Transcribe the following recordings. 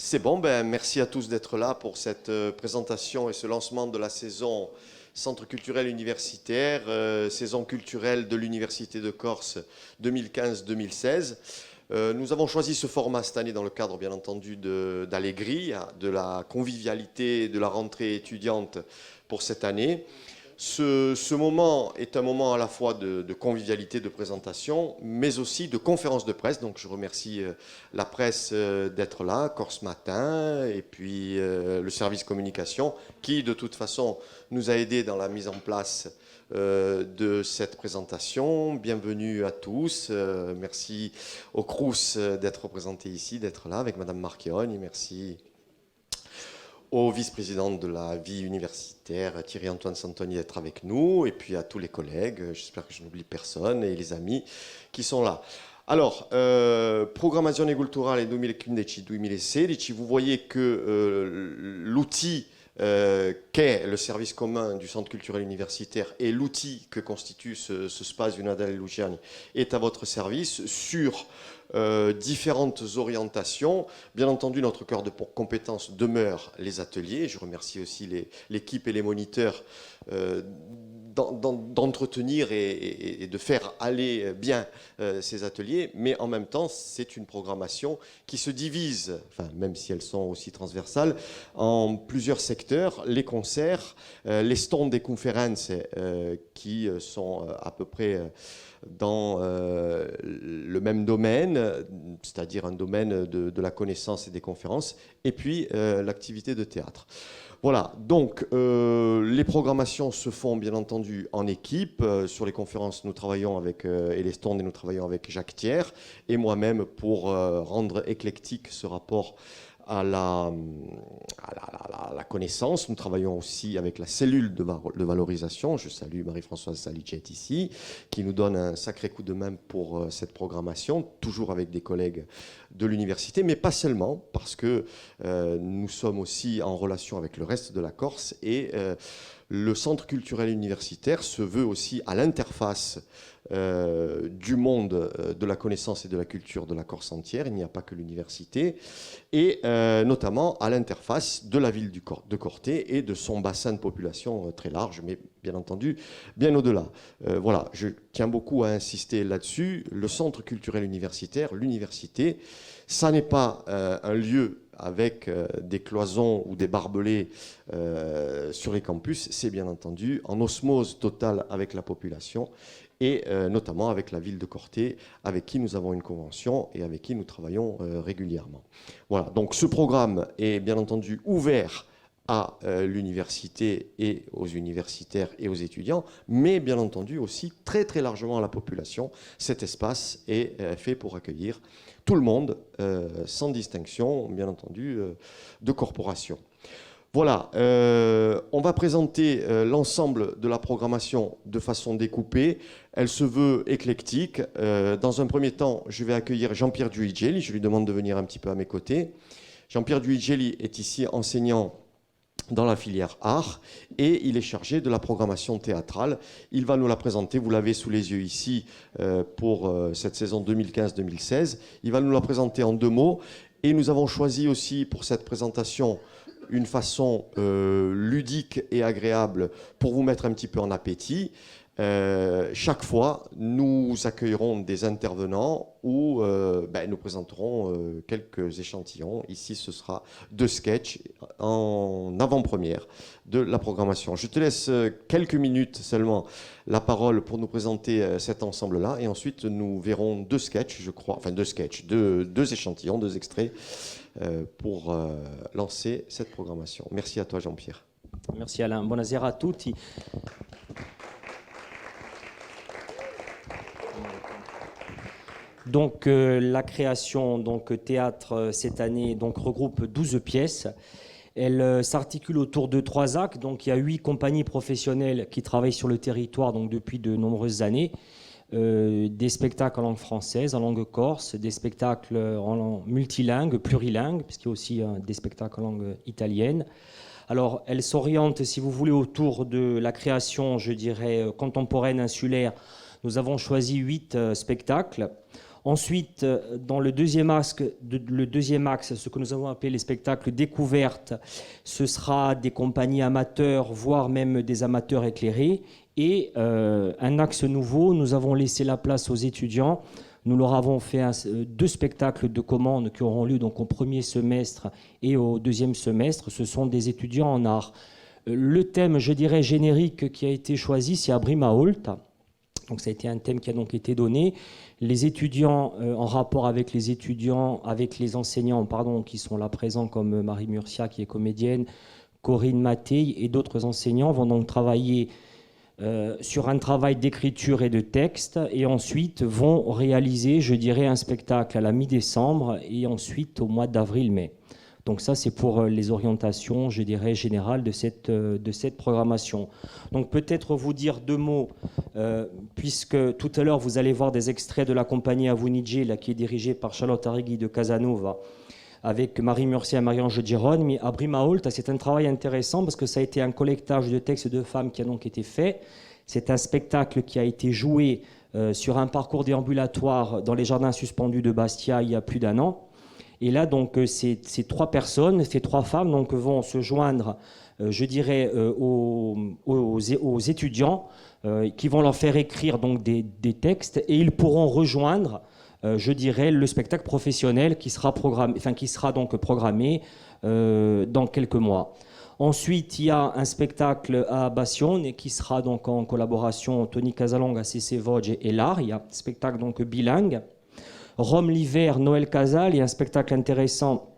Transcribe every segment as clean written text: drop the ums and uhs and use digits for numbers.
C'est bon, merci à tous d'être là pour cette présentation et ce lancement de la saison Centre culturel universitaire, saison culturelle de l'Université de Corse 2015-2016. Nous avons choisi ce format cette année dans le cadre, bien entendu, d'Allegria, de la convivialité, de la rentrée étudiante pour cette année. Ce moment est un moment à la fois de convivialité, de présentation, mais aussi de conférence de presse. Donc je remercie la presse d'être là, Corse Matin, et puis le service communication, qui de toute façon nous a aidés dans la mise en place de cette présentation. Bienvenue à tous. Merci au Crous d'être représenté ici, d'être là avec Madame Marchione, et merci au vice-président de la vie universitaire, Thierry-Antoine Santoni, d'être avec nous, et puis à tous les collègues, j'espère que je n'oublie personne, et les amis qui sont là. Alors, programmazione culturale 2015-2016, vous voyez que l'outil qu'est le service commun du Centre culturel universitaire et l'outil que constitue ce Spazio Nadale Luciani est à votre service sur différentes orientations. Bien entendu, notre cœur de compétence demeure les ateliers. Je remercie aussi l'équipe et les moniteurs d'entretenir et de faire aller bien ces ateliers, mais en même temps, c'est une programmation qui se divise, enfin, même si elles sont aussi transversales, en plusieurs secteurs. Les concerts, les stands des conférences qui sont à peu près dans le même domaine, c'est-à-dire un domaine de la connaissance et des conférences, et puis l'activité de théâtre. Voilà, donc les programmations se font bien entendu en équipe. Sur les conférences, nous travaillons avec, et les stands, nous travaillons avec Jacques Thiers et moi-même pour rendre éclectique ce rapport à la connaissance. Nous travaillons aussi avec la cellule de valorisation. Je salue Marie-Françoise Salicet ici, qui nous donne un sacré coup de main pour cette programmation, toujours avec des collègues de l'université, mais pas seulement, parce que nous sommes aussi en relation avec le reste de la Corse et le Centre culturel universitaire se veut aussi à l'interface du monde de la connaissance et de la culture de la Corse entière. Il n'y a pas que l'université, et notamment à l'interface de la ville de Corté et de son bassin de population très large, mais bien entendu bien au-delà. Voilà, je tiens beaucoup à insister là-dessus. Le Centre culturel universitaire, l'université, ça n'est pas un lieu avec des cloisons ou des barbelés sur les campus. C'est bien entendu en osmose totale avec la population et notamment avec la ville de Corté, avec qui nous avons une convention et avec qui nous travaillons régulièrement. Voilà, donc ce programme est bien entendu ouvert à l'université et aux universitaires et aux étudiants, mais bien entendu aussi très très largement à la population. Cet espace est fait pour accueillir tout le monde, sans distinction, bien entendu, de corporation. Voilà, on va présenter l'ensemble de la programmation de façon découpée. Elle se veut éclectique. Dans un premier temps, je vais accueillir Jean-Pierre Duigeli. Je lui demande de venir un petit peu à mes côtés. Jean-Pierre Duigeli est ici enseignant dans la filière art et il est chargé de la programmation théâtrale. Il va nous la présenter, vous l'avez sous les yeux ici pour cette saison 2015-2016. Il va nous la présenter en 2 mots et nous avons choisi aussi pour cette présentation une façon ludique et agréable pour vous mettre un petit peu en appétit. Chaque fois, nous accueillerons des intervenants où nous présenterons quelques échantillons. Ici, ce sera 2 sketchs en avant-première de la programmation. Je te laisse quelques minutes seulement la parole pour nous présenter cet ensemble-là. Et ensuite, nous verrons 2 sketchs, je crois, enfin 2 sketchs, 2 échantillons, 2 extraits pour lancer cette programmation. Merci à toi, Jean-Pierre. Merci Alain. Buonasera a tutti. Donc la création théâtre cette année regroupe 12 pièces. Elle s'articule autour de 3 actes. Donc il y a 8 compagnies professionnelles qui travaillent sur le territoire depuis de nombreuses années. Des spectacles en langue française, en langue corse, des spectacles en langue multilingue, plurilingue, puisqu'il y a aussi des spectacles en langue italienne. Alors elle s'oriente, si vous voulez, autour de la création, je dirais, contemporaine insulaire. Nous avons choisi 8 spectacles. Ensuite, dans le deuxième axe, ce que nous avons appelé les spectacles découvertes, ce sera des compagnies amateurs, voire même des amateurs éclairés. Et un axe nouveau, nous avons laissé la place aux étudiants. Nous leur avons fait deux spectacles de commande qui auront lieu donc au premier semestre et au deuxième semestre. Ce sont des étudiants en art. Le thème, je dirais, générique qui a été choisi, c'est Abrimaolt. Donc ça a été un thème qui a donc été donné. Les étudiants, en rapport avec les étudiants, avec les enseignants, pardon, qui sont là présents, comme Marie Murcia, qui est comédienne, Corinne Mattei et d'autres enseignants, vont donc travailler sur un travail d'écriture et de texte, et ensuite vont réaliser, je dirais, un spectacle à la mi-décembre et ensuite au mois d'avril-mai. Donc ça, c'est pour les orientations, je dirais, générales de cette programmation. Donc peut-être vous dire deux mots, puisque tout à l'heure, vous allez voir des extraits de la compagnie Avunigi, là, qui est dirigée par Charlotte Arrighi de Casanova, avec Marie Murcia et Marie-Ange Giron. Mais Abrimaolt, c'est un travail intéressant parce que ça a été un collectage de textes de femmes qui a donc été fait. C'est un spectacle qui a été joué sur un parcours déambulatoire dans les jardins suspendus de Bastia il y a plus d'1 an. Et là, donc, ces trois personnes, ces trois femmes, donc, vont se joindre, je dirais, aux étudiants qui vont leur faire écrire donc, des textes, et ils pourront rejoindre, je dirais, le spectacle professionnel qui sera programmé dans quelques mois. Ensuite, il y a un spectacle à Bassione qui sera donc en collaboration Tony Casalonga, CC Vogge et l'art. Il y a un spectacle donc bilingue. Rome l'hiver, Noël Casal, et un spectacle intéressant,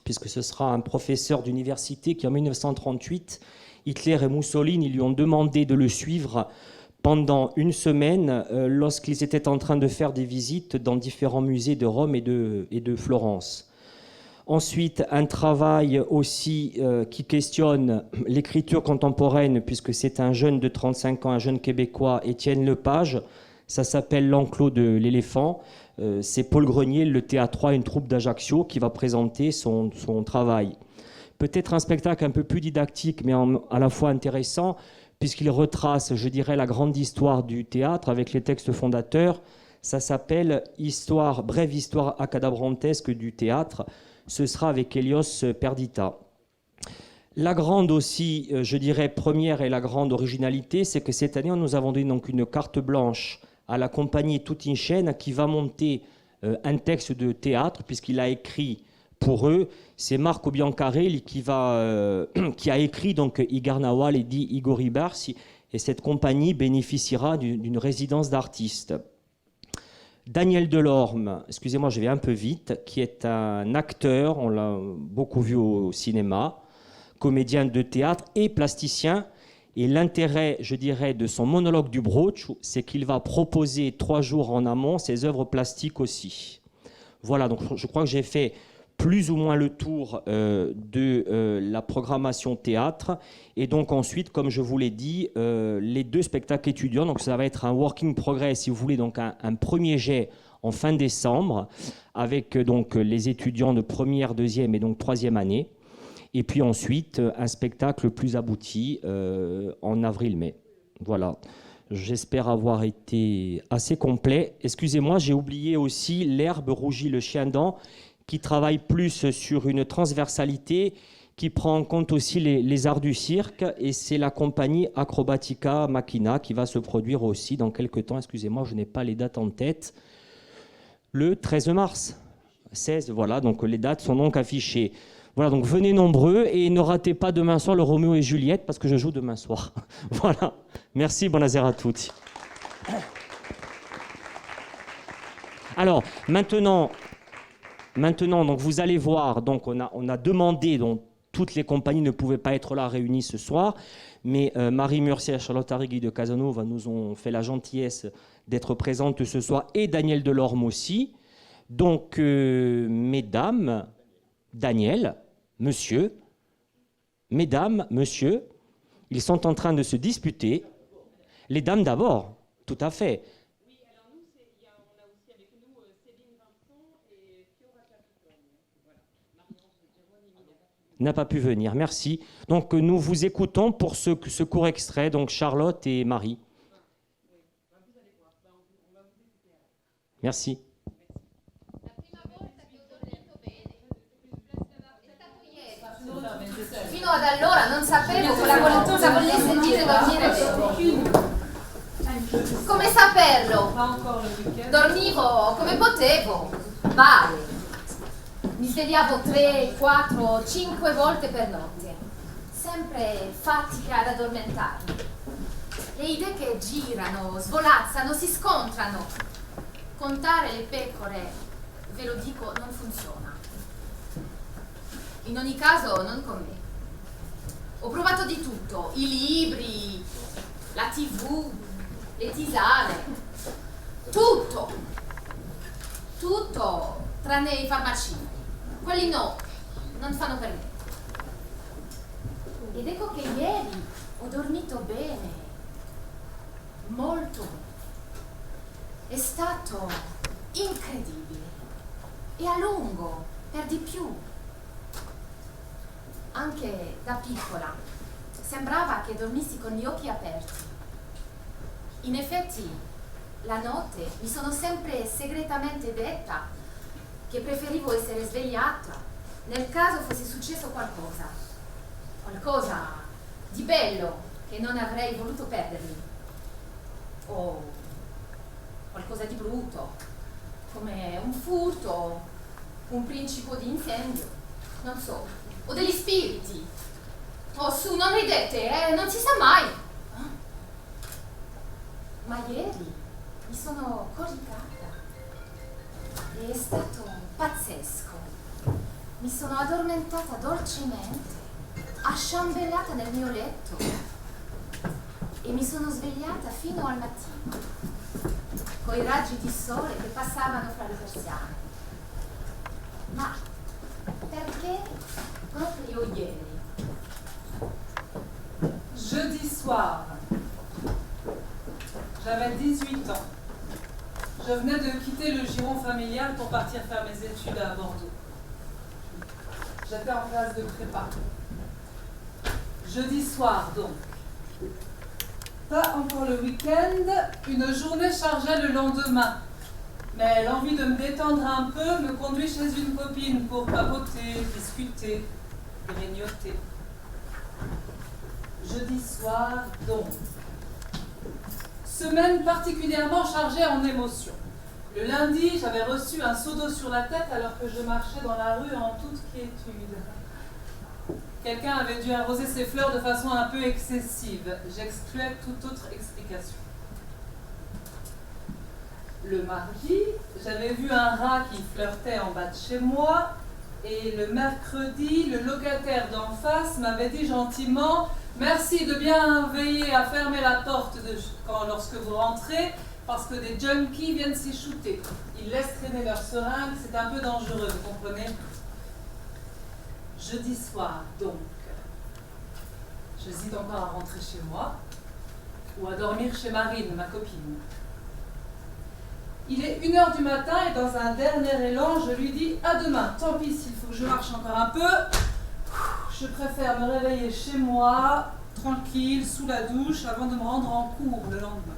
puisque ce sera un professeur d'université qui, en 1938, Hitler et Mussolini lui ont demandé de le suivre pendant une semaine lorsqu'ils étaient en train de faire des visites dans différents musées de Rome et de Florence. Ensuite, un travail aussi qui questionne l'écriture contemporaine, puisque c'est un jeune de 35 ans, un jeune Québécois, Étienne Lepage. Ça s'appelle L'Enclos de l'éléphant. C'est Paul Grenier, le Théâtre, une troupe d'Ajaccio, qui va présenter son travail. Peut-être un spectacle un peu plus didactique, mais à la fois intéressant, puisqu'il retrace, je dirais, la grande histoire du théâtre avec les textes fondateurs. Ça s'appelle Brève histoire acadabrantesque du théâtre. Ce sera avec Helios Perdita. La grande aussi, je dirais, première et la grande originalité, c'est que cette année, nous avons donné donc une carte blanche à la compagnie Toute une chaîne qui va monter un texte de théâtre, puisqu'il a écrit pour eux. C'est Marco Biancarelli qui a écrit donc Igar Nawal et dit Igor Ibarsi, et cette compagnie bénéficiera d'une résidence d'artistes. Daniel Delorme, excusez-moi, je vais un peu vite, qui est un acteur, on l'a beaucoup vu au cinéma, comédien de théâtre et plasticien. Et l'intérêt, je dirais, de son monologue du Broch, c'est qu'il va proposer 3 jours en amont ses œuvres plastiques aussi. Voilà, donc je crois que j'ai fait plus ou moins le tour de la programmation théâtre. Et donc ensuite, comme je vous l'ai dit, les 2 spectacles étudiants, donc ça va être un working progress, si vous voulez, donc un premier jet en fin décembre, avec donc les étudiants de première, deuxième et donc 3e année. Et puis ensuite, un spectacle plus abouti en avril-mai. Voilà. J'espère avoir été assez complet. Excusez-moi, j'ai oublié aussi L'herbe rougit le chien dent, qui travaille plus sur une transversalité, qui prend en compte aussi les arts du cirque. Et c'est la compagnie Acrobatica Machina qui va se produire aussi dans quelques temps. Excusez-moi, je n'ai pas les dates en tête. Le 13 mars. 16, voilà. Donc les dates sont donc affichées. Voilà, donc venez nombreux et ne ratez pas demain soir le Roméo et Juliette parce que je joue demain soir. Voilà. Merci, buonasera a tutti. Alors, maintenant donc vous allez voir, donc on a demandé, donc toutes les compagnies ne pouvaient pas être là réunies ce soir, mais Marie Murcia et Charlotte Arrighi de Casanova nous ont fait la gentillesse d'être présentes ce soir, et Daniel Delorme aussi. Donc, mesdames, Daniel, monsieur, mesdames, monsieur, ils sont en train de se disputer. Les dames d'abord, tout à fait. Oui, alors nous, on a aussi avec nous Céline Vincent et Fiora Capitone. Voilà. Marie-Ange Giron n'a pas pu venir, merci. Donc nous vous écoutons pour ce court extrait, donc Charlotte et Marie. Oui, vous allez voir, on va vous écouter. Merci. Merci. Fino ad allora non sapevo cosa volesse dire dormire bene. Come saperlo? Dormivo come potevo, male. Mi svegliavo 3, 4, 5 volte per notte, sempre fatica ad addormentarmi. Le idee che girano, svolazzano, si scontrano. Contare le pecore, ve lo dico, non funziona. In ogni caso, non con me. Ho provato di tutto, i libri, la TV, le tisane, tutto, tranne i farmacini. Quelli no, non fanno per me. Ed ecco che ieri ho dormito bene, molto bene. È stato incredibile e a lungo, per di più. Anche da piccola sembrava che dormissi con gli occhi aperti. In effetti, la notte mi sono sempre segretamente detta che preferivo essere svegliata nel caso fosse successo qualcosa di bello che non avrei voluto perdermi, o qualcosa di brutto, come un furto, un principio di incendio, non so, o degli spiriti. Oh, su, non ridete, non si sa mai. Ma ieri mi sono coricata. È stato pazzesco. Mi sono addormentata dolcemente, asciambellata nel mio letto e mi sono svegliata fino al mattino, coi raggi di sole che passavano fra le persiane. Ma perché proprio ieri? Jeudi soir, j'avais 18 ans. Je venais de quitter le giron familial pour partir faire mes études à Bordeaux. J'étais en classe de prépa. Jeudi soir donc. Pas encore le week-end, une journée chargée le lendemain. Mais l'envie de me détendre un peu me conduit chez une copine pour papoter, discuter, grignoter. Jeudi soir donc. Semaine particulièrement chargée en émotions. Le lundi, j'avais reçu un seau d'eau sur la tête alors que je marchais dans la rue en toute quiétude. Quelqu'un avait dû arroser ses fleurs de façon un peu excessive. J'excluais toute autre explication. Le mardi, j'avais vu un rat qui flirtait en bas de chez moi. Et le mercredi, le locataire d'en face m'avait dit gentiment « Merci de bien veiller à fermer la porte lorsque vous rentrez, parce que des junkies viennent s'y shooter. Ils laissent traîner leurs seringues, c'est un peu dangereux, vous comprenez ?» Jeudi soir, donc, j'hésite encore à rentrer chez moi ou à dormir chez Marine, ma copine. Il est 1h du matin et dans un dernier élan, je lui dis « À demain, tant pis s'il faut que je marche encore un peu. Je préfère me réveiller chez moi, tranquille, sous la douche, avant de me rendre en cours le lendemain. »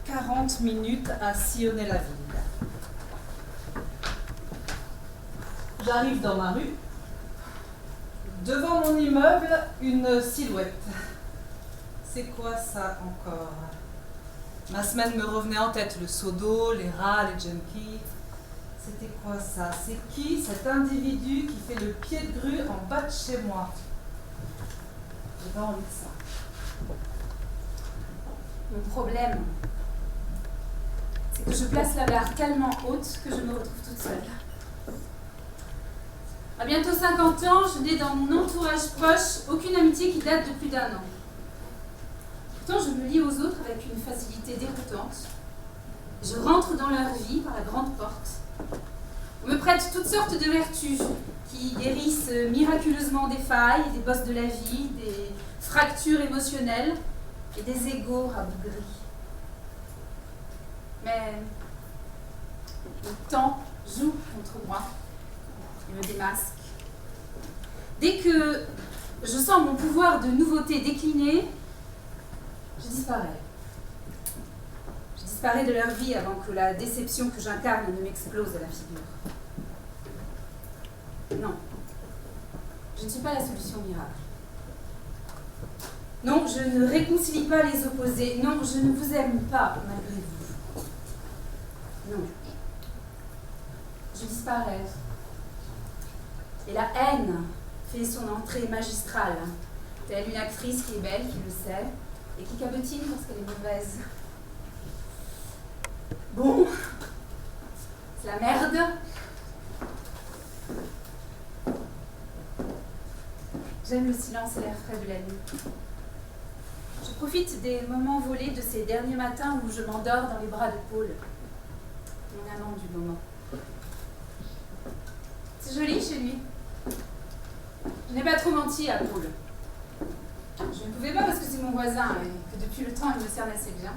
40 minutes à sillonner la ville. J'arrive dans ma rue. Devant mon immeuble, une silhouette. C'est quoi ça encore? Ma semaine me revenait en tête, le seau d'eau, les rats, les junkies. C'était quoi ça? C'est qui cet individu qui fait le pied de grue en bas de chez moi? J'ai pas envie de ça. Le problème, c'est que je place la barre tellement haute que je me retrouve toute seule. À bientôt 50 ans, je n'ai dans mon entourage proche aucune amitié qui date de plus d'1 an. Pourtant, je me lie aux autres avec une facilité déroutante. Je rentre dans leur vie par la grande porte. On me prête toutes sortes de vertus qui guérissent miraculeusement des failles, des bosses de la vie, des fractures émotionnelles et des égos rabougris. Mais le temps joue contre moi. Il me démasque. Dès que je sens mon pouvoir de nouveauté décliner, je disparais. Je disparais de leur vie avant que la déception que j'incarne ne m'explose à la figure. Non. Je ne suis pas la solution miracle. Non, je ne réconcilie pas les opposés. Non, je ne vous aime pas, malgré vous. Non. Je disparais. Et la haine fait son entrée magistrale, telle une actrice qui est belle, qui le sait, et qui cabotine parce qu'elle est mauvaise. Bon, c'est la merde. J'aime le silence et l'air frais de la nuit. Je profite des moments volés de ces derniers matins où je m'endors dans les bras de Paul, mon amant du moment. C'est joli chez lui. Je n'ai pas trop menti à Paul. Je ne pouvais pas parce que c'est mon voisin et que depuis le temps il me cerne assez bien.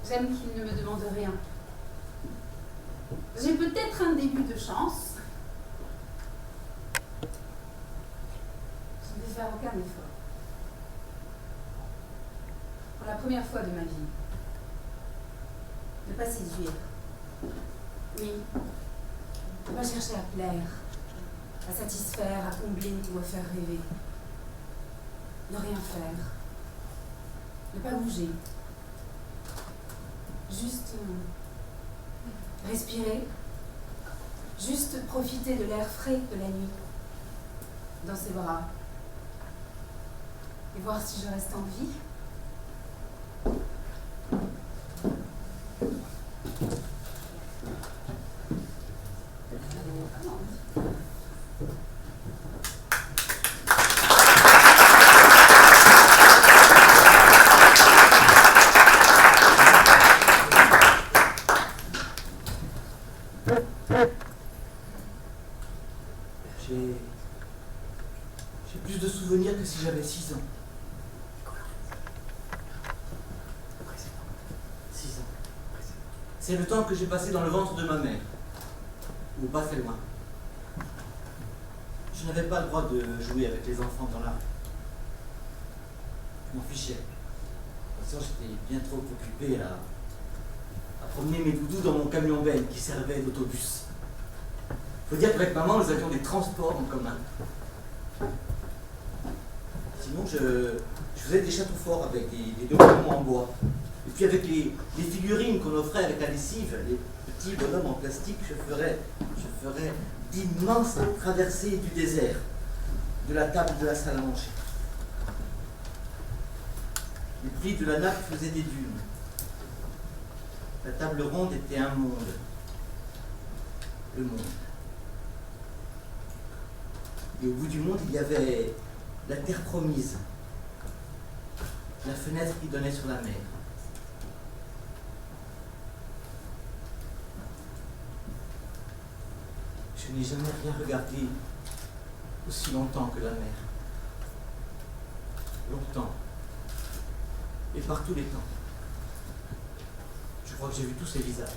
J'aime qu'il ne me demande rien. J'ai peut-être un début de chance. Je ne vais faire aucun effort. Pour la première fois de ma vie. Ne pas séduire. Oui. Ne pas chercher à plaire, à satisfaire, à combler ou à faire rêver. Ne rien faire. Ne pas bouger. Juste respirer. Juste profiter de l'air frais de la nuit. Dans ses bras. Et voir si je reste en vie. J'ai plus de souvenirs que si j'avais 6 ans. 6 ans. C'est le temps que j'ai passé dans le ventre de ma mère. Ou pas très loin. Je n'avais pas le droit de jouer avec les enfants dans la rue. Je m'en fichais. De toute façon, j'étais bien trop occupé à promener mes doudous dans mon camion-benne qui servait d'autobus. Faut dire qu'avec maman, nous avions des transports en commun. Sinon, je faisais des châteaux forts avec des documents en bois. Et puis avec les figurines qu'on offrait avec la lessive, les petits bonhommes en plastique, je ferais d'immenses traversées du désert, de la table de la salle à manger. Les plis de la nappe faisaient des dunes. La table ronde était un monde. Le monde. Et au bout du monde, il y avait la terre promise, la fenêtre qui donnait sur la mer. Je n'ai jamais rien regardé aussi longtemps que la mer. Longtemps. Et par tous les temps. Je crois que j'ai vu tous ces visages.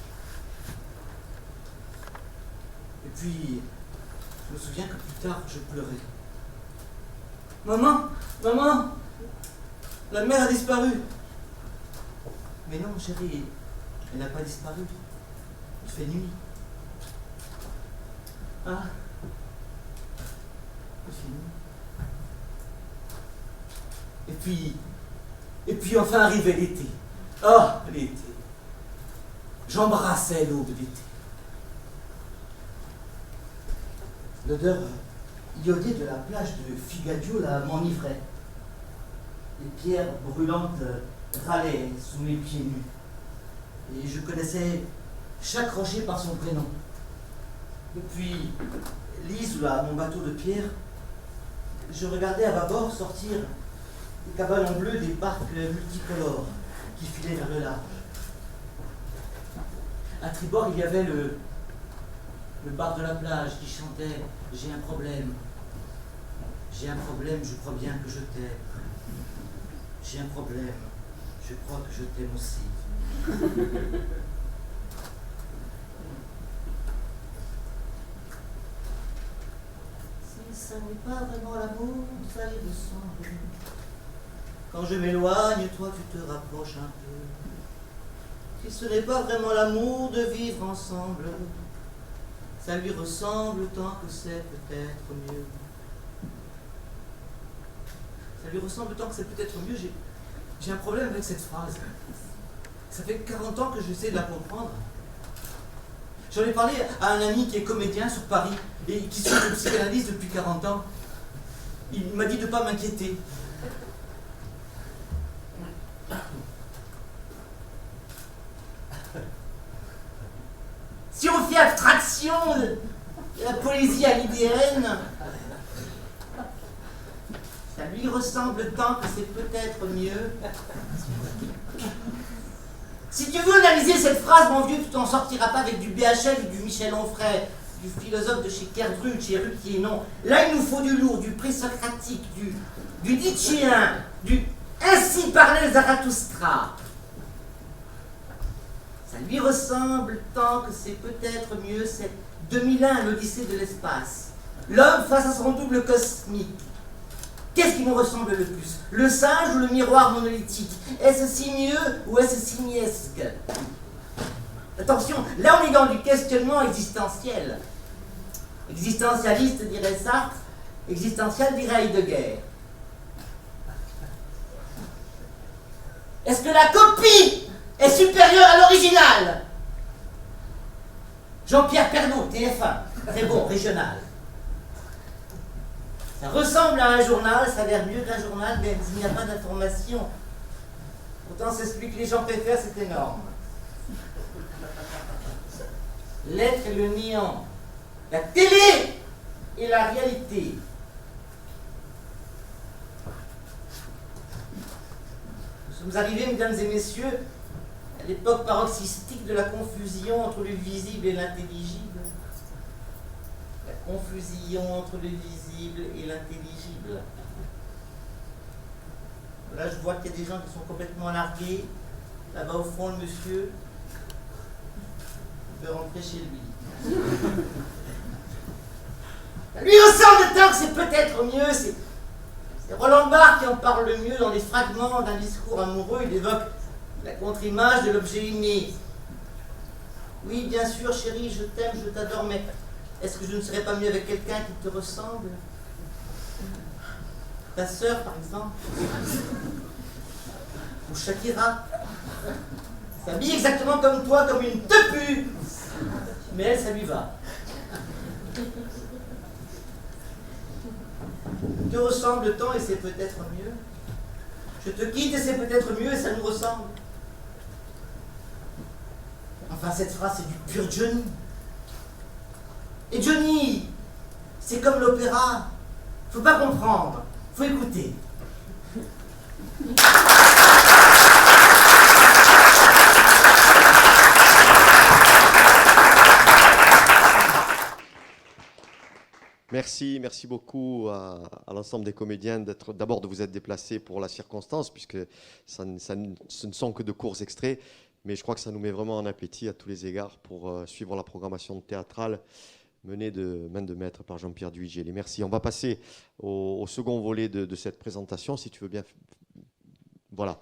Et puis, je me souviens que plus tard, je pleurais. Maman, maman, la mère a disparu. Mais non, chérie, elle n'a pas disparu. Il fait nuit. Ah, il fait nuit. Et puis enfin arrivait l'été. Ah, l'été. J'embrassais l'aube d'été. L'odeur iodée de la plage de Figadio m'enivrait. Les pierres brûlantes râlaient sous mes pieds nus. Et je connaissais chaque rocher par son prénom. Depuis l'île, mon bateau de pierre, je regardais à bâbord sortir les cabanons bleus des barques multicolores qui filaient vers le large. À tribord, il y avait le bar de la plage qui chantait « J'ai un problème. J'ai un problème, je crois bien que je t'aime. J'ai un problème, je crois que je t'aime aussi. » Si ça n'est pas vraiment l'amour, ça y ressemble. Quand je m'éloigne, toi tu te rapproches un peu. Si ce n'est pas vraiment l'amour de vivre ensemble, Ça lui ressemble tant que c'est peut-être mieux. Ça lui ressemble tant que c'est peut-être mieux. J'ai un problème avec cette phrase. Ça fait 40 ans que j'essaie de la comprendre. J'en ai parlé à un ami qui est comédien sur Paris et qui suit le psychanalyse depuis 40 ans. Il m'a dit de ne pas m'inquiéter. Si on fait abstraction de la poésie alidéenne, ça lui ressemble tant que c'est peut-être mieux. Si tu veux analyser cette phrase, mon vieux, tu t'en sortiras pas avec du BHL ou du Michel Onfray, du philosophe de chez Kerdruch, chez Ruquier, non. Là, il nous faut du lourd, du présocratique, du nietzschéen, du ainsi parlait Zarathustra. Ça lui ressemble tant que c'est peut-être mieux, c'est 2001, l'Odyssée de l'espace. L'homme face à son double cosmique. Qu'est-ce qui nous ressemble le plus? Le singe ou le miroir monolithique? Est-ce si mieux ou est-ce si niesque? Attention, là on est dans du questionnement existentiel. Existentialiste dirait Sartre, existentiel dirait Heidegger. Est-ce que la copie est supérieure à l'original? Jean-Pierre Pernaut, TF1, très bon, régional. Ça ressemble à un journal, ça a l'air mieux qu'un journal, mais il n'y a pas d'information. Pourtant, c'est celui que les gens préfèrent, c'est énorme. L'être et le néant. La télé et la réalité. Nous sommes arrivés, mesdames et messieurs, à l'époque paroxystique de la confusion entre le visible et l'intelligible. La confusion entre le visible et l'intelligible. Là, je vois qu'il y a des gens qui sont complètement largués. Là-bas, au fond, le monsieur peut rentrer chez lui. Ça lui ressemble tant que c'est peut-être mieux. C'est Roland Barthes qui en parle le mieux dans les fragments d'un discours amoureux. Il évoque la contre-image de l'objet aimé. Oui, bien sûr, chérie, je t'aime, je t'adore, mais est-ce que je ne serais pas mieux avec quelqu'un qui te ressemble? Ta sœur, par exemple? Ou Shakira? S'habille exactement comme toi, comme une tepue, mais elle, ça lui va. Te ressemble tant et c'est peut-être mieux. Je te quitte et c'est peut-être mieux et ça nous ressemble. Enfin, cette phrase, c'est du pur Johnny. Et Johnny, c'est comme l'opéra. Faut pas comprendre, faut écouter. Merci beaucoup à l'ensemble des comédiens d'abord de vous être déplacés pour la circonstance, puisque ce ne sont que de courts extraits, mais je crois que ça nous met vraiment en appétit à tous les égards pour suivre la programmation théâtrale menée de main de maître par Jean-Pierre Duvigier. Merci. On va passer au second volet de cette présentation, si tu veux bien. Voilà.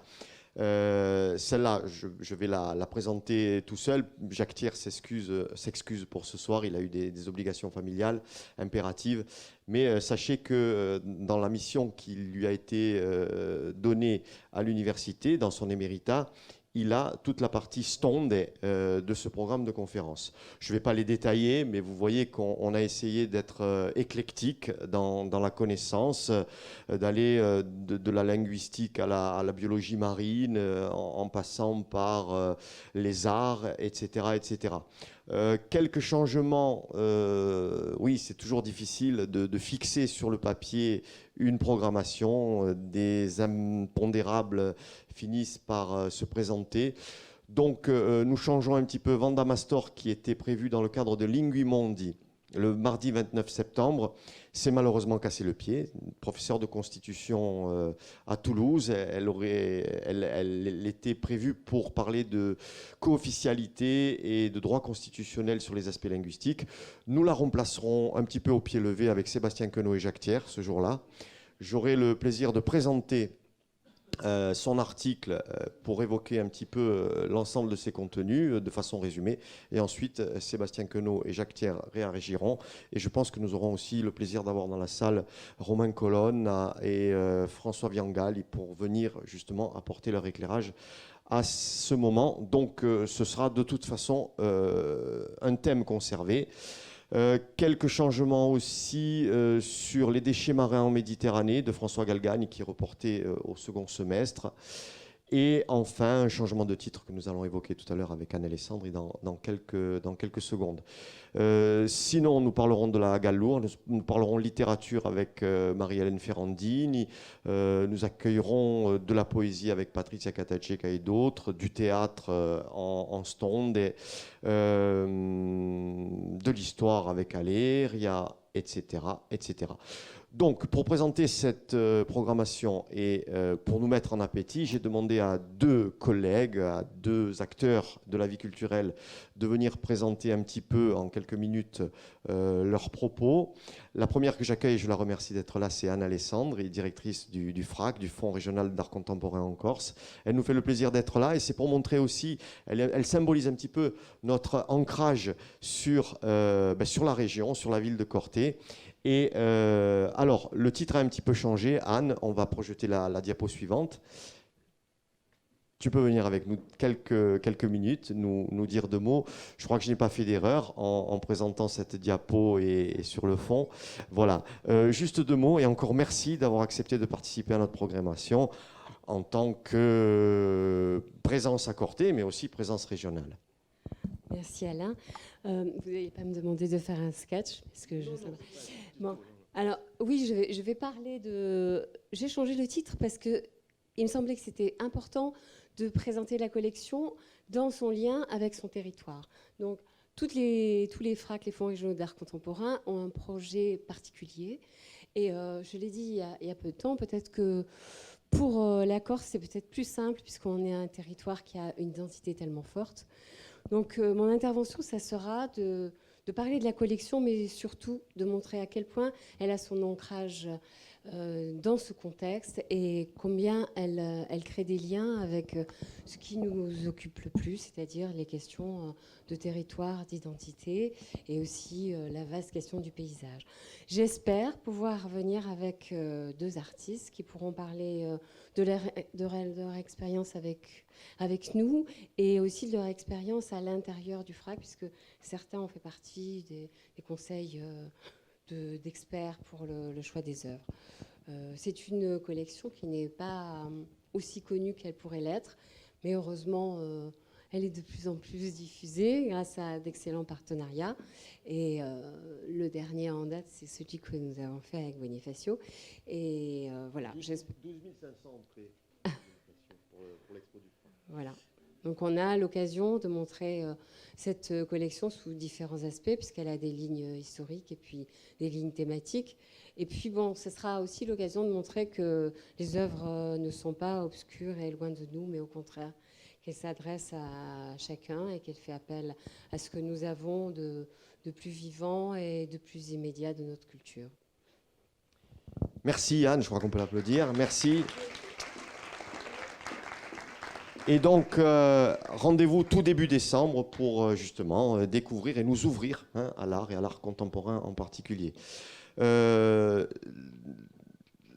Celle-là, je vais la présenter tout seul. Jacques Thiers s'excuse pour ce soir. Il a eu des obligations familiales impératives. Mais sachez que dans la mission qui lui a été donnée à l'université, dans son éméritat, il a toute la partie Stonde de ce programme de conférence. Je ne vais pas les détailler, mais vous voyez qu'on a essayé d'être éclectique dans la connaissance, d'aller de la linguistique à la biologie marine, en passant par les arts, etc. etc. Quelques changements, oui, c'est toujours difficile de fixer sur le papier une programmation, des impondérables finissent par se présenter. Donc nous changeons un petit peu. Vanda Mastor, qui était prévu dans le cadre de Linguimondi le mardi 29 septembre, s'est malheureusement cassé le pied. Professeure de constitution à Toulouse, elle était prévue pour parler de co-officialité et de droit constitutionnel sur les aspects linguistiques. Nous la remplacerons un petit peu au pied levé avec Sébastien Queneau et Jacques Thiers ce jour-là. J'aurai le plaisir de présenter son article pour évoquer un petit peu l'ensemble de ses contenus de façon résumée. Et ensuite, Sébastien Queneau et Jacques Thiers réagiront. Et je pense que nous aurons aussi le plaisir d'avoir dans la salle Romain Colonne et François Viangal pour venir justement apporter leur éclairage à ce moment. Donc ce sera de toute façon un thème conservé. Quelques changements aussi sur les déchets marins en Méditerranée de François Galgagne qui est reporté au second semestre. Et enfin, un changement de titre que nous allons évoquer tout à l'heure avec Anne Alessandri dans quelques secondes. Sinon, nous parlerons de la Gallour, nous parlerons littérature avec Marie-Hélène Ferrandini, nous accueillerons de la poésie avec Patrizia Catacecca et d'autres, du théâtre en Stonde, de l'histoire avec Aléria, etc., etc. Donc, pour présenter cette programmation et pour nous mettre en appétit, j'ai demandé à 2 collègues, à 2 acteurs de la vie culturelle de venir présenter un petit peu, en quelques minutes, leurs propos. La première que j'accueille, je la remercie d'être là, c'est Anne Alessandri, directrice du FRAC, du Fonds régional d'art contemporain en Corse. Elle nous fait le plaisir d'être là et c'est pour montrer aussi, elle symbolise un petit peu notre ancrage sur la région, sur la ville de Corté. Et alors, le titre a un petit peu changé. Anne, on va projeter la diapo suivante. Tu peux venir avec nous quelques minutes, nous dire 2 mots. Je crois que je n'ai pas fait d'erreur en présentant cette diapo et sur le fond. Voilà, juste 2 mots et encore merci d'avoir accepté de participer à notre programmation en tant que présence à Corté, mais aussi présence régionale. Merci Alain. Vous n'allez pas me demander de faire un sketch parce que bon, alors oui, je vais parler de. J'ai changé le titre parce que il me semblait que c'était important de présenter la collection dans son lien avec son territoire. Donc tous les FRAC, les fonds régionaux d'art contemporain, ont un projet particulier. Et je l'ai dit il y a peu de temps, peut-être que pour la Corse, c'est peut-être plus simple puisqu'on est un territoire qui a une identité tellement forte. Donc mon intervention, ça sera de parler de la collection, mais surtout de montrer à quel point elle a son ancrage dans ce contexte et combien elle crée des liens avec ce qui nous occupe le plus, c'est-à-dire les questions de territoire, d'identité et aussi la vaste question du paysage. J'espère pouvoir venir avec 2 artistes qui pourront parler de leur expérience avec nous et aussi de leur expérience à l'intérieur du FRAC, puisque certains ont fait partie des conseils d'experts pour le choix des œuvres. C'est une collection qui n'est pas aussi connue qu'elle pourrait l'être, mais heureusement, elle est de plus en plus diffusée grâce à d'excellents partenariats. Et le dernier en date, c'est celui que nous avons fait avec Bonifacio. Et voilà. 12 500 entrées pour l'expo du FRAC. Voilà. Donc on a l'occasion de montrer cette collection sous différents aspects, puisqu'elle a des lignes historiques et puis des lignes thématiques. Et puis bon, ce sera aussi l'occasion de montrer que les œuvres ne sont pas obscures et loin de nous, mais au contraire, qu'elles s'adressent à chacun et qu'elles font appel à ce que nous avons de plus vivant et de plus immédiat de notre culture. Merci Anne, je crois qu'on peut l'applaudir. Merci. Et donc, rendez-vous tout début décembre pour justement découvrir et nous ouvrir à l'art et à l'art contemporain en particulier.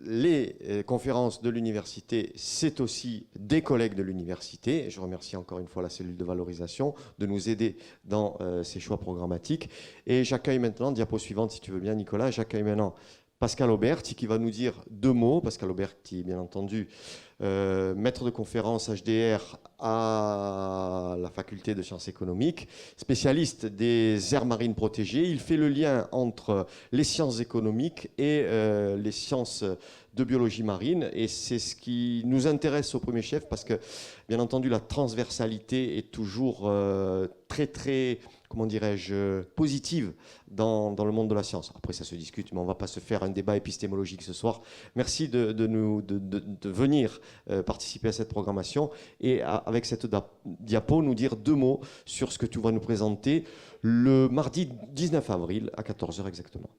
Les conférences de l'université, c'est aussi des collègues de l'université. Je remercie encore une fois la cellule de valorisation de nous aider dans ces choix programmatiques. Et j'accueille maintenant, diapo suivante si tu veux bien Nicolas, j'accueille maintenant Pascal Auberti qui va nous dire 2 mots. Pascal Auberti, bien entendu, maître de conférence HDR à la faculté de sciences économiques, spécialiste des aires marines protégées. Il fait le lien entre les sciences économiques et les sciences de biologie marine. Et c'est ce qui nous intéresse au premier chef parce que, bien entendu, la transversalité est toujours très, comment dirais-je, positive dans le monde de la science. Après, ça se discute, mais on ne va pas se faire un débat épistémologique ce soir. Merci de venir participer à cette programmation et avec cette diapo, nous dire 2 mots sur ce que tu vas nous présenter le mardi 19 avril à 14h exactement.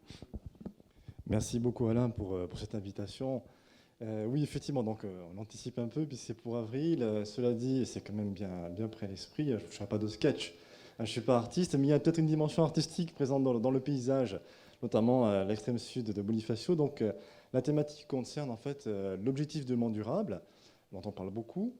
Merci beaucoup Alain pour cette invitation. Oui, effectivement, donc on anticipe un peu, puis c'est pour avril. Cela dit, c'est quand même bien près à l'esprit. Je ne ferai pas de sketch. Je ne suis pas artiste, mais il y a peut-être une dimension artistique présente dans le paysage, notamment à l'extrême sud de Bonifacio. Donc la thématique concerne en fait l'objectif de développement durable, dont on parle beaucoup.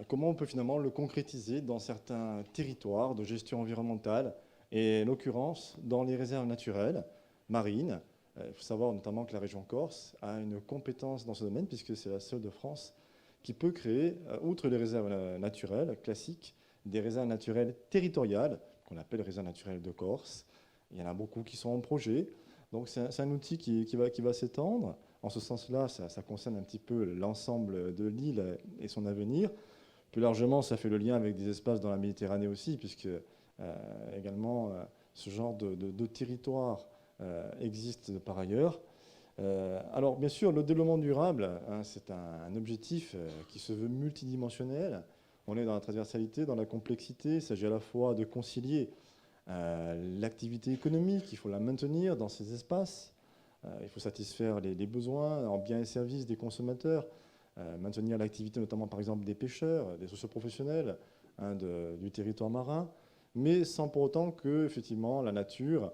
Comment on peut finalement le concrétiser dans certains territoires de gestion environnementale, et en l'occurrence dans les réserves naturelles, marines. Il faut savoir notamment que la région Corse a une compétence dans ce domaine, puisque c'est la seule de France qui peut créer, outre les réserves naturelles classiques, des réserves naturelles territoriales, qu'on appelle réserves naturelles de Corse. Il y en a beaucoup qui sont en projet. Donc c'est un outil qui va s'étendre. En ce sens-là, ça concerne un petit peu l'ensemble de l'île et son avenir. Plus largement, ça fait le lien avec des espaces dans la Méditerranée aussi, puisque également ce genre de territoire existe par ailleurs. Alors bien sûr, le développement durable, c'est un objectif qui se veut multidimensionnel. On est dans la transversalité, dans la complexité. Il s'agit à la fois de concilier l'activité économique, il faut la maintenir dans ces espaces. Il faut satisfaire les besoins en biens et services des consommateurs, maintenir l'activité notamment par exemple des pêcheurs, des socioprofessionnels du territoire marin, mais sans pour autant que effectivement, la nature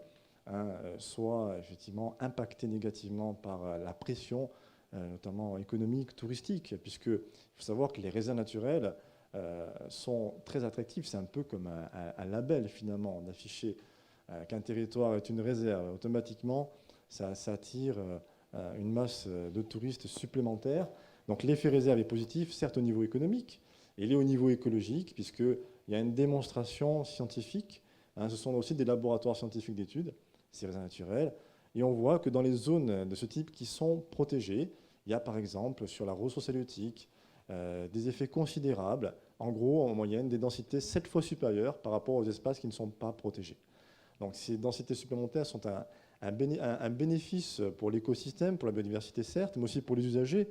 soit effectivement impactée négativement par la pression, notamment économique, touristique, puisqu'il faut savoir que les réserves naturelles sont très attractives. C'est un peu comme un label finalement d'afficher qu'un territoire est une réserve. Automatiquement, ça attire une masse de touristes supplémentaires. Donc l'effet réserve est positif, certes au niveau économique, et il est au niveau écologique, puisqu'il y a une démonstration scientifique. Ce sont aussi des laboratoires scientifiques d'études, ces réserves naturelles. Et on voit que dans les zones de ce type qui sont protégées, il y a par exemple sur la ressource halieutique des effets considérables. En gros, en moyenne, des densités 7 fois supérieures par rapport aux espaces qui ne sont pas protégés. Donc ces densités supplémentaires sont un bénéfice pour l'écosystème, pour la biodiversité certes, mais aussi pour les usagers,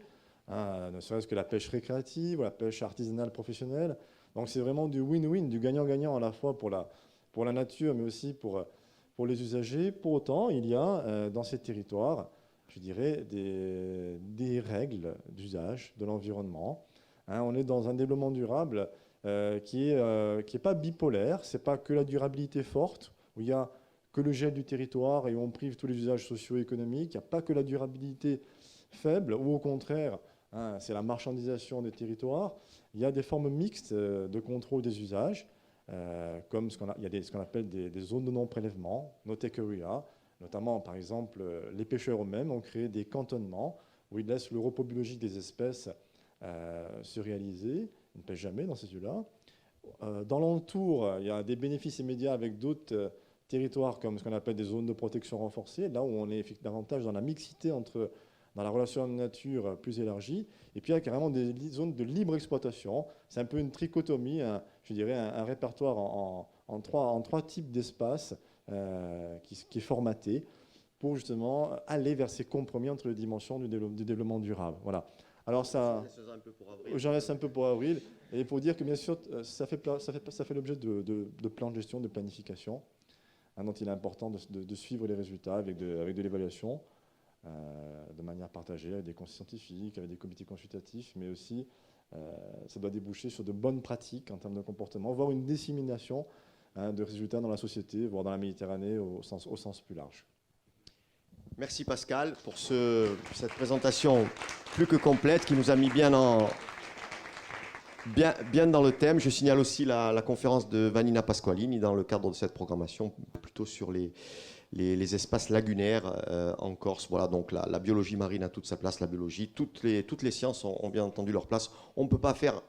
ne serait-ce que la pêche récréative, la pêche artisanale professionnelle. Donc c'est vraiment du win-win, du gagnant-gagnant à la fois pour la nature, mais aussi pour les usagers. Pour autant, il y a dans ces territoires, je dirais, des règles d'usage de l'environnement. On est dans un développement durable qui est pas bipolaire. C'est pas que la durabilité forte, où il y a que le gel du territoire et où on prive tous les usages socio-économiques. Il n'y a pas que la durabilité faible, ou au contraire, c'est la marchandisation des territoires. Il y a des formes mixtes de contrôle des usages, comme ce qu'on appelle des zones de non-prélèvement, no-take area. Notamment, par exemple, les pêcheurs eux-mêmes ont créé des cantonnements où ils laissent le repos biologique des espèces se réaliser. Ils ne pêchent jamais dans ces lieux-là. Dans l'entour, il y a des bénéfices immédiats avec d'autres territoires comme ce qu'on appelle des zones de protection renforcée, là où on est davantage dans la mixité dans la relation à la nature plus élargie. Et puis il y a carrément des zones de libre exploitation. C'est un peu une trichotomie, je dirais un répertoire en trois types d'espaces qui est formaté pour justement aller vers ces compromis entre les dimensions du développement durable. Voilà. Alors ça, j'en laisse un peu pour avril. Et pour dire que bien sûr, ça fait l'objet de plans de gestion, de planification, dont il est important de suivre les résultats avec de l'évaluation, de manière partagée avec des conseils scientifiques, avec des comités consultatifs, mais aussi ça doit déboucher sur de bonnes pratiques en termes de comportement, voire une dissémination de résultats dans la société, voire dans la Méditerranée au sens plus large. Merci Pascal pour cette présentation plus que complète qui nous a mis bien dans le thème. Je signale aussi la conférence de Vanina Pasqualini dans le cadre de cette programmation, plutôt sur les espaces lagunaires en Corse. Voilà, donc la biologie marine a toute sa place, la biologie, toutes les sciences ont bien entendu leur place. On ne peut pas faire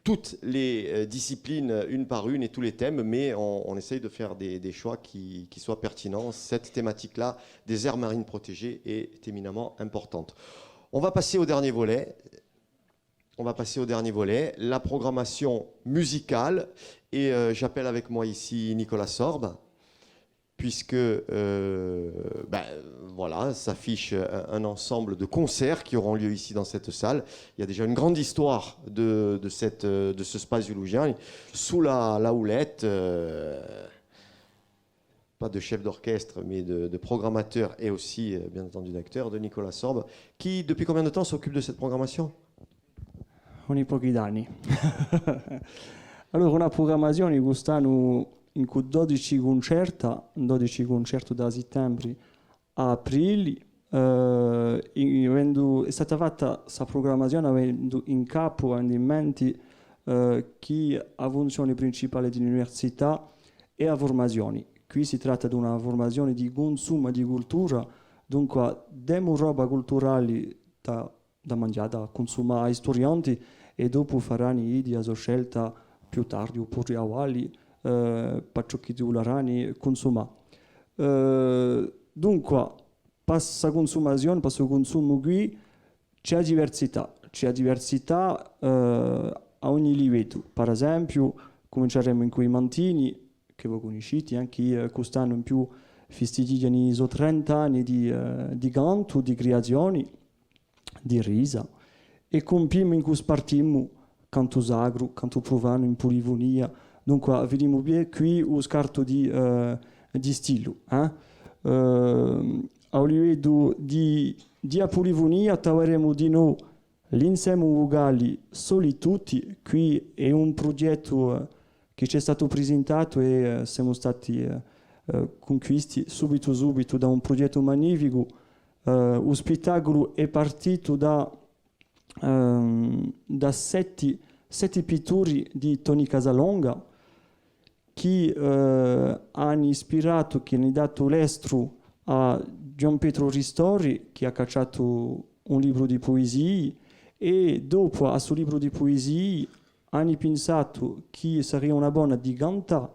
toutes les disciplines une par une et tous les thèmes, mais on essaye de faire des choix qui soient pertinents. Cette thématique-là des aires marines protégées est éminemment importante. On va passer au dernier volet. La programmation musicale. Et j'appelle avec moi ici Nicolas Sorbe, puisque voilà, s'affiche un ensemble de concerts qui auront lieu ici dans cette salle. Il y a déjà une grande histoire de ce space zulugien. Sous la houlette pas de chef d'orchestre, mais de programmateur et aussi, bien entendu, d'acteur, de Nicolas Sorbe, qui, depuis combien de temps, s'occupe de cette programmation? Ogni pochi anni. Allora, una programmazione quest'anno in cui 12 concerti da settembre a aprile, è stata fatta questa programmazione avendo in capo, avendo in mente chi ha funzione principale dell'università e a formazioni. Qui si tratta di una formazione di consumo di cultura, dunque diamo roba culturale da mangiare, da consumare ai studenti e dopo faranno idea o scelta più tardi oppure avanti per ciò che voleranno consumare. Dunque, per consumazione, per il consumo qui c'è diversità a ogni livello. Per esempio, cominceremo in quei mantini che voi conoscete, anche quest'anno in più festeggiano 30 anni di canto, di creazioni, di risa, e compiamo in cui partiamo canto sacro, canto profano, in polifonia. Dunque, vediamo bene qui lo scarto di stile. A livello di polifonia troveremo di nuovo l'insieme vocali soli tutti. Qui è un progetto che ci è stato presentato e siamo stati conquisti subito da un progetto magnifico. Lo spettacolo è partito da 7 pittori di Tony Casalonga che hanno ispirato, che hanno dato l'estro a Gian Pietro Ristori, che ha cacciato un libro di poesie, e dopo a suo libro di poesie hanno pensato che sarebbe una buona di cantare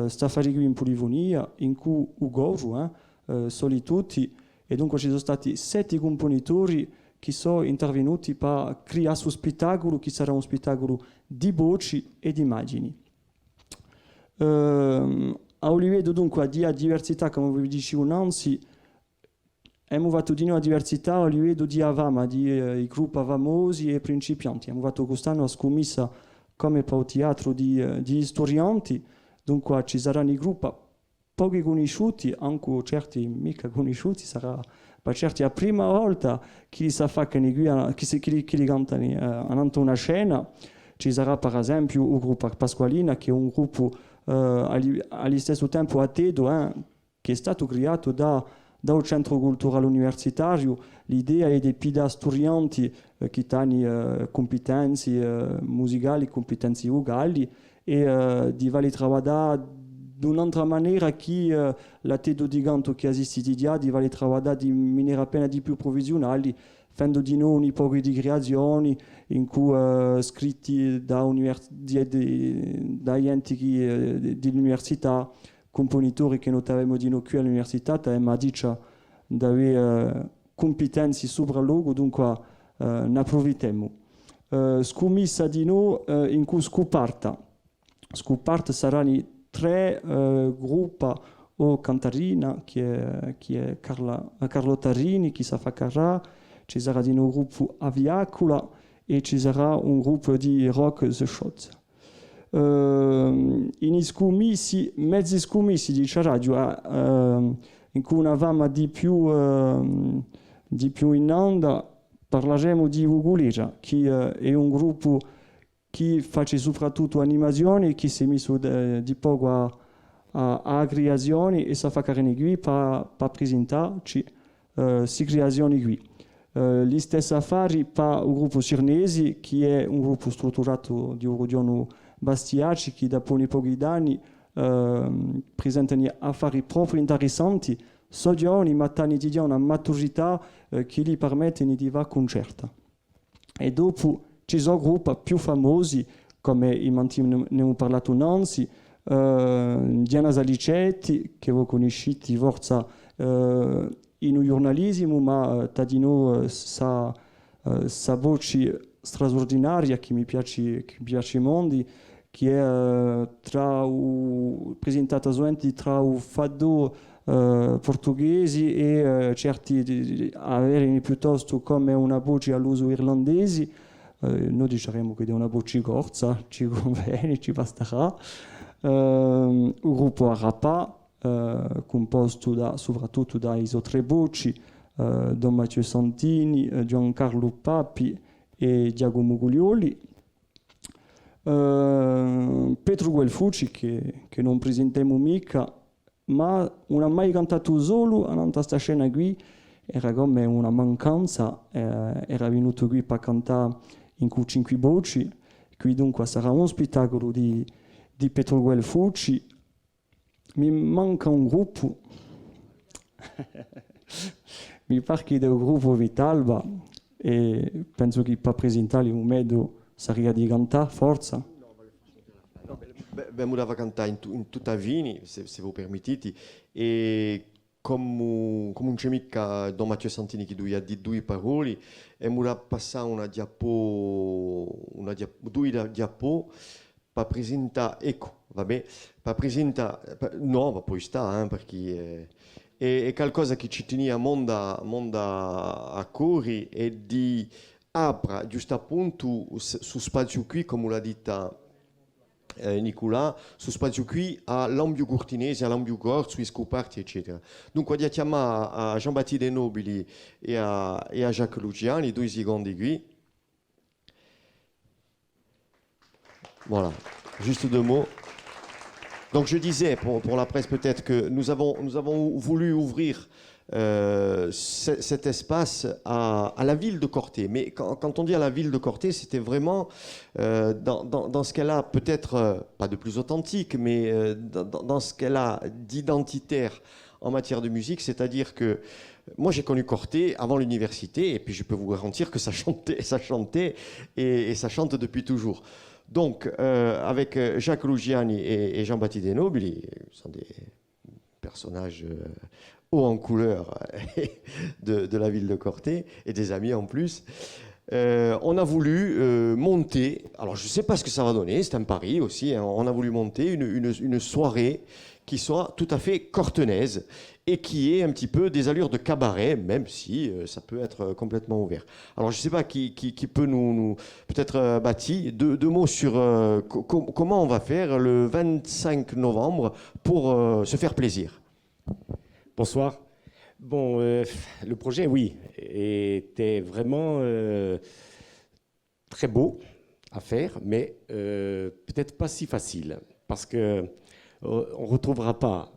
sta fare qui in polifonia, in cui Ugo, soli tutti, e dunque ci sono stati 7 compositori che sono intervenuti per creare questo spettacolo, che sarà un spettacolo di voci e di immagini. A livello dunque di diversità, come vi dicevo innanzi, abbiamo fatto di nuovo diversità a livello di Avama, di gruppi famosi e principianti. Abbiamo fatto quest'anno la scommessa come per il teatro di studenti, dunque ci saranno i gruppi pochi conosciuti, anche certi mica conosciuti, sarà per certi la prima volta che li sa fare che li cantano davanti a una scena. Ci sarà per esempio il gruppo Pasqualina, che è un gruppo allo stesso tempo a Tedo, che è stato creato dal centro culturale universitario. L'idea è di pidare studenti che hanno competenze musicali, competenze vocali, e di farli lavorare di un'altra maniera che la Tedo di canto che esiste di farli lavorare di maniera appena di più provvisionali, facendo di noi un po' di creazioni in cui scritti dagli enti dell'università, compositori che notavamo di noi qui all'università, ma dice di avere competenze sopra loro, dunque ne approfittiamo. Scommessa di noi in cui scoparta saranno 3 gruppi o cantarina, che è Carlotta Rini, che sa fa carrà, ci sarà di nuovo un gruppo Aviacola e ci sarà un gruppo di rock The Shots. In scommessi, mezzi scommessi di radio, in cui una vama di più in onda, parleremo di Ugulera, che è un gruppo che fa soprattutto animazioni, che si è messo di poco a creazioni e sa fa carne qui per presentarci si creazioni qui. Gli stessi affari per il gruppo Cirnesi, che è un gruppo strutturato di Rodiano Bastiaci, che da pochi anni presentano affari proprio interessanti, studiano ma hanno una maturità che gli permettono di fare concerti. E dopo ci sono gruppi più famosi, come ne abbiamo parlato innanzi, Diana Salicetti, che voi conoscete forse in giornalismo, ma Tadino sa voce straordinaria che mi piace mondi, che è presentata solamente tra il fado portoghese e certi avere piuttosto come una voce all'uso irlandese. Noi diciamo che è una voce corsa, ci conviene, ci basterà. Il gruppo Arapa, composto soprattutto da Iso Trebucci, Don Matteo Santini, Giancarlo Papi e Giacomo Guglioli. Pietro Guelfucci che non presentiamo mica, ma non ha mai cantato solo in questa scena qui, era come una mancanza, era venuto qui per cantare in 5 voci, qui dunque sarà un spettacolo di Pietro Guelfucci. Mi manca un gruppo, mi pare che del gruppo Vitalba, e penso che per presentare un medo sarebbe di cantare, forza. Ben voleva cantare in tutta Vini, se voi permettete, e come un c'è mica Don Matteo Santini che lui ha detto 2 parole, e mi ha passato due diapo per presentare, ecco, vabbè, per presentare, no, ma poi sta, perché è qualcosa che ci tenia monda a cuore e di apra giusto appunto su spazio qui, come l'ha detto Nicola, su spazio qui all'ambio cortinese, all'ambio corso, sui scoperti, eccetera. Dunque, voglio chiamare a Jean-Baptiste De Nobili e a Jacques Luciani, 2 secondi qui. Voilà, juste 2 mots. Donc je disais pour la presse peut-être que nous avons voulu ouvrir cet espace à la ville de Corté. Mais quand on dit à la ville de Corté, c'était vraiment dans ce qu'elle a peut-être, pas de plus authentique, mais dans ce qu'elle a d'identitaire en matière de musique. C'est-à-dire que moi j'ai connu Corté avant l'université et puis je peux vous garantir que ça chantait et ça chante depuis toujours. Donc, avec Jacques Lugiani et Jean-Baptiste De Nobili, ce sont des personnages hauts en couleur de la ville de Corté, et des amis en plus, on a voulu monter, alors je ne sais pas ce que ça va donner, c'est un pari aussi, hein, on a voulu monter une soirée qui soit tout à fait cortenaise et qui ait un petit peu des allures de cabaret, même si ça peut être complètement ouvert. Alors je ne sais pas qui peut nous peut-être Bati, deux mots sur comment on va faire le 25 novembre pour se faire plaisir. Bonsoir. Bon, le projet, oui, était vraiment très beau à faire, mais peut-être pas si facile, parce que on ne retrouvera pas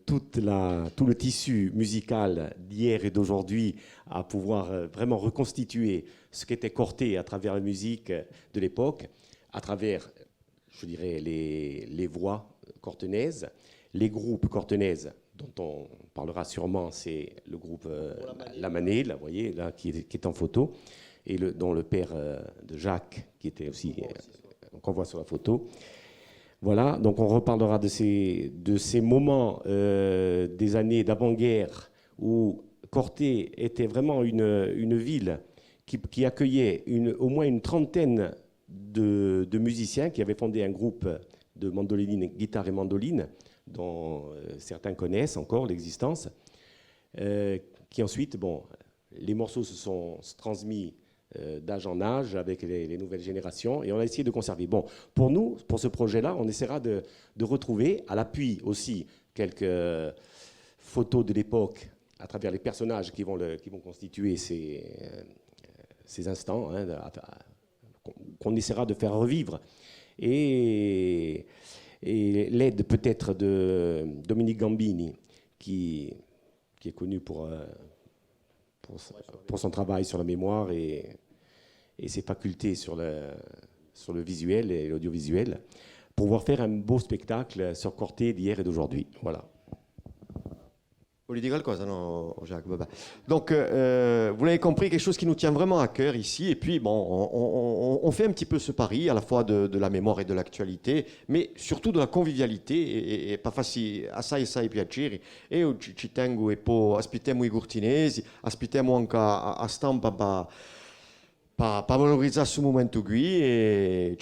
tout le tissu musical d'hier et d'aujourd'hui à pouvoir vraiment reconstituer ce qu'était Corté à travers la musique de l'époque, à travers, je dirais, les voix cortenaises, les groupes cortenaises dont on parlera sûrement, c'est le groupe La Manée, là, vous voyez, là, qui est en photo, et dont le père de Jacques, qui était aussi, qu'on voit sur la photo. Voilà, donc on reparlera de ces moments des années d'avant-guerre où Corté était vraiment une ville qui accueillait au moins une trentaine de musiciens qui avaient fondé un groupe de mandoline, guitare et mandoline, dont certains connaissent encore l'existence, qui ensuite, bon, les morceaux se sont transmis d'âge en âge avec les nouvelles générations et on a essayé de conserver. Bon, pour nous, pour ce projet-là, on essaiera de retrouver à l'appui aussi quelques photos de l'époque à travers les personnages qui vont constituer ces instants, hein, qu'on essaiera de faire revivre. Et l'aide peut-être de Dominique Gambini, qui est connu pour son travail sur la mémoire et ses facultés sur le visuel et l'audiovisuel, pour pouvoir faire un beau spectacle sur Corté d'hier et d'aujourd'hui. Voilà. Vous voulez dire quelque chose, non, Jacques? Donc, vous l'avez compris, quelque chose qui nous tient vraiment à cœur ici. Et puis, bon, on fait un petit peu ce pari, à la fois de la mémoire et de l'actualité, mais surtout de la convivialité. E farsi assai piacere. E ci tengo e poi aspettiamo i cortinesi, aspettiamo anche a stampa per valorizzare questo momento qui.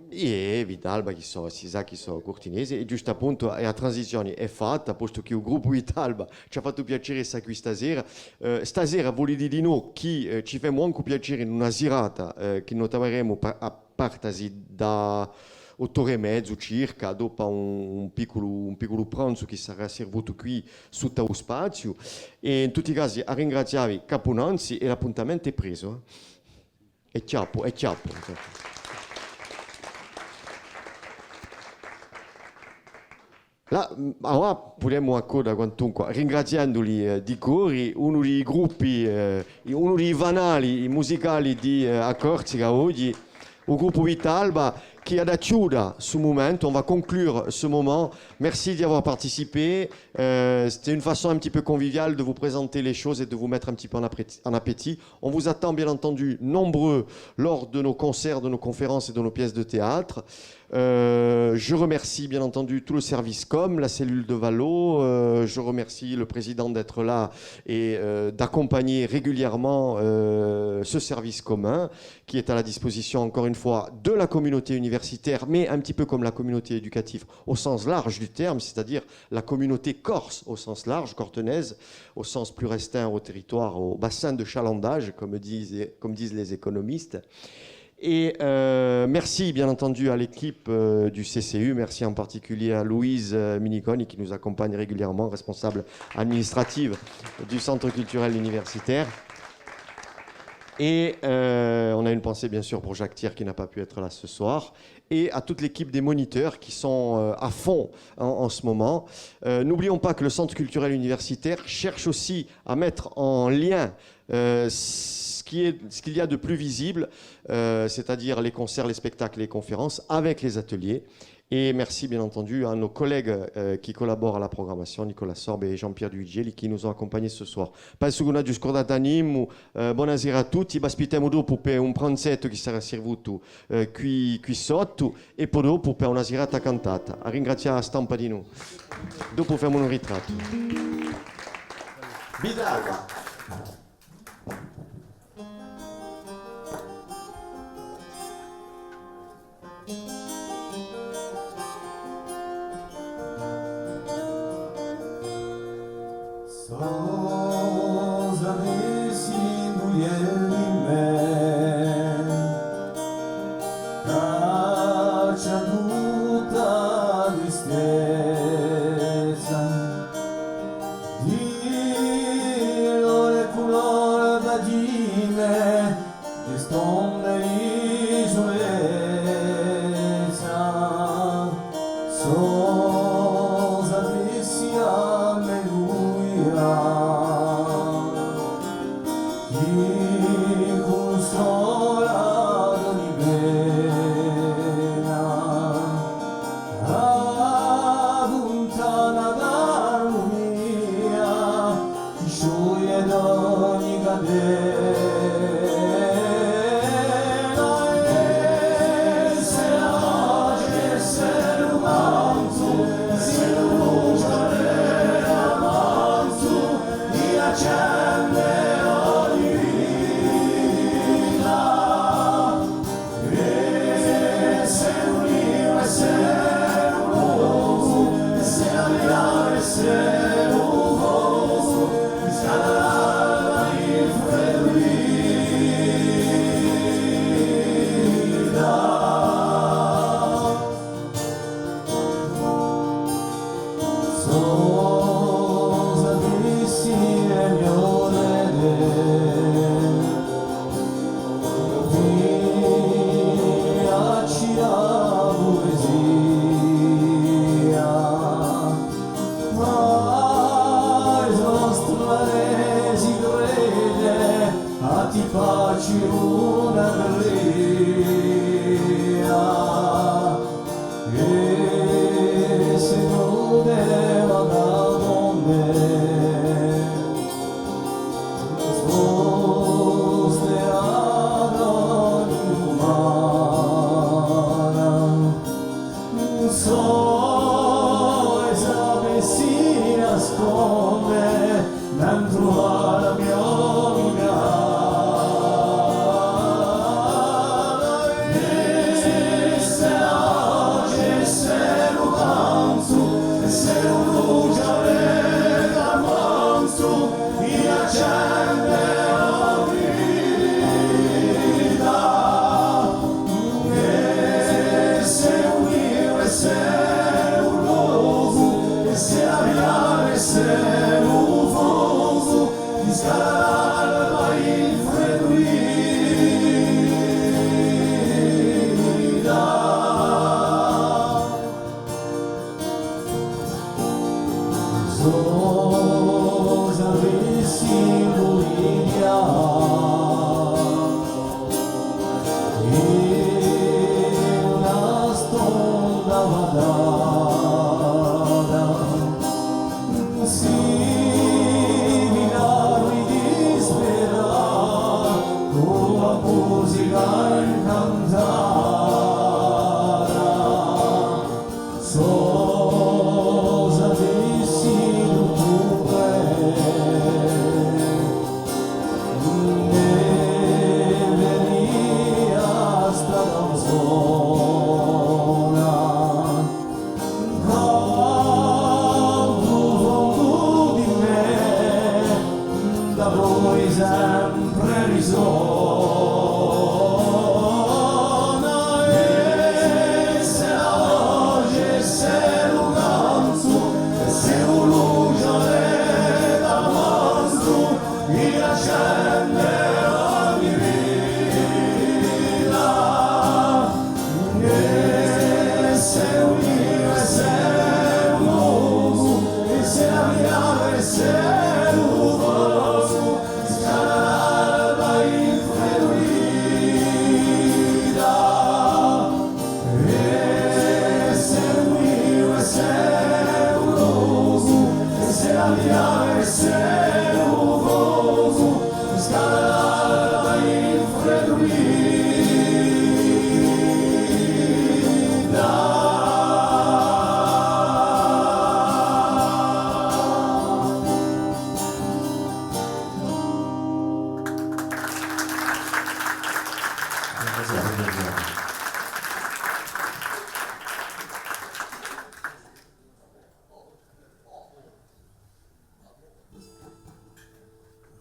E Vitalba, si sa che sono cortinesi, e giusto appunto la transizione è fatta, posto che il gruppo Vitalba ci ha fatto piacere essere qui stasera. Stasera vuol dire di noi che ci fa molto piacere in una serata che noi troveremo a partasi da 8 ore e mezzo circa, dopo un piccolo pranzo che sarà servito qui sotto lo spazio. E in tutti i casi a ringraziare Caponanzi e l'appuntamento è preso. È chiappo, è chiappo. Allora potremmo ancora quantunque ringraziandoli di cuore uno dei gruppi, uno dei vanali musicali di a Corsica oggi, il gruppo Vitalba qui a chiudere ce moment. On va conclure ce moment. Merci d'y avoir participé. C'était une façon un petit peu conviviale de vous présenter les choses et de vous mettre un petit peu en appétit. On vous attend bien entendu nombreux lors de nos concerts, de nos conférences et de nos pièces de théâtre. Je remercie bien entendu tout le service com, la cellule de Valo. Je remercie le président d'être là et d'accompagner régulièrement ce service commun qui est à la disposition, encore une fois, de la communauté universitaire, mais un petit peu comme la communauté éducative au sens large du terme, c'est-à-dire la communauté corse au sens large, cortenaise, au sens plus restreint au territoire, au bassin de chalandage, comme disent les économistes. Et merci bien entendu à l'équipe du CCU, merci en particulier à Louise Miniconi qui nous accompagne régulièrement, responsable administrative du Centre culturel universitaire. Et on a une pensée bien sûr pour Jacques Thiers qui n'a pas pu être là ce soir, et à toute l'équipe des moniteurs qui sont à fond en ce moment. N'oublions pas que le Centre culturel universitaire cherche aussi à mettre en lien ce qu'il y a de plus visible, c'est-à-dire les concerts, les spectacles, les conférences, avec les ateliers. Et merci bien entendu à nos collègues qui collaborent à la programmation, Nicolas Sorbe et Jean-Pierre Duigeli, qui nous ont accompagnés ce soir. Penso che non scordate animo, buonasera a tutti, vi aspettiamo dopo per un pranzetto che sarà servito qui sotto e poi dopo per una serata cantata. A ringraziare la stampa di noi. Dopo facciamo un ritratto. Bidagua. Sans avessi mulierli me, caccia tutta tristezza, Dio le colore vagine, che stombre isolezza, sans avessi alleluia. Se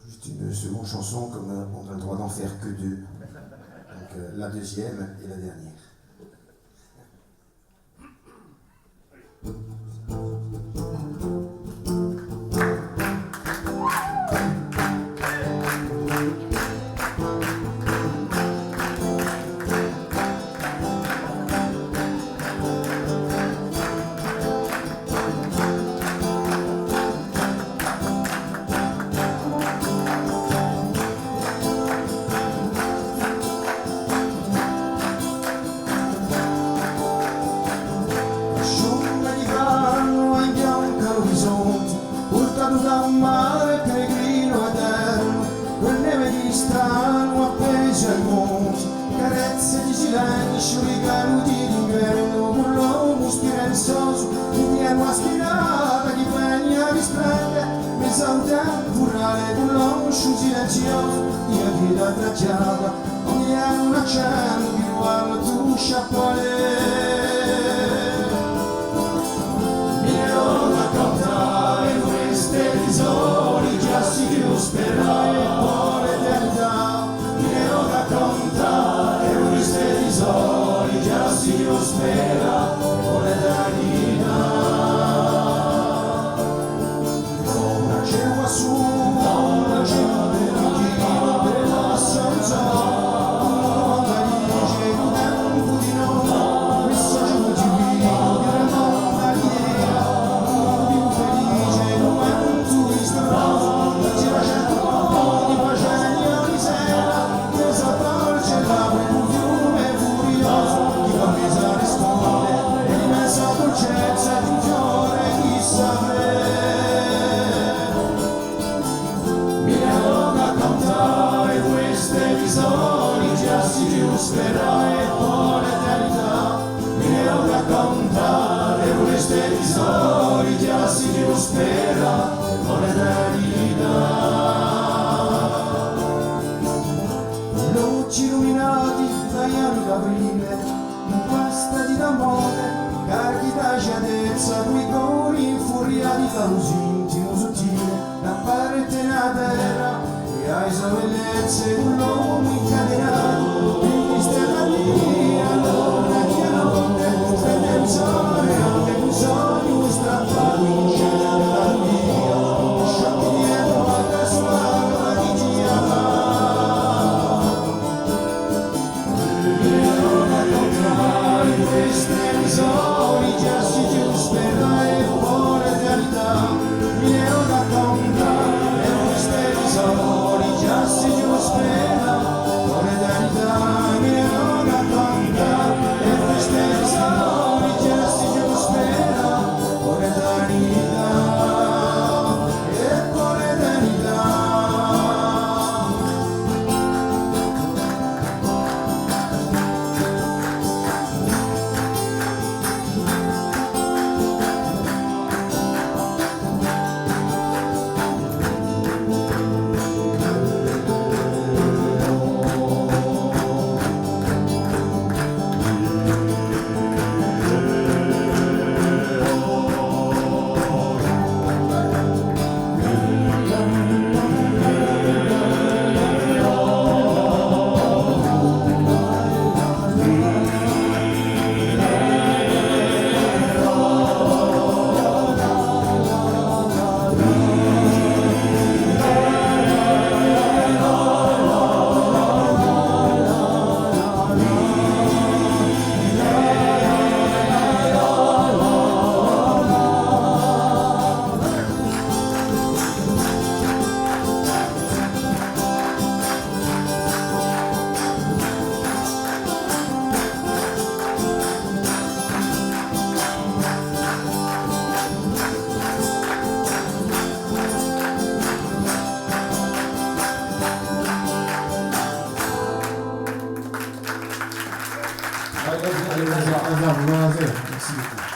Juste une seconde chanson, comme on a le droit d'en faire que deux. Donc la deuxième et la dernière. Sogno strappato in cielo da lui. Bravo, mademoiselle. Merci beaucoup.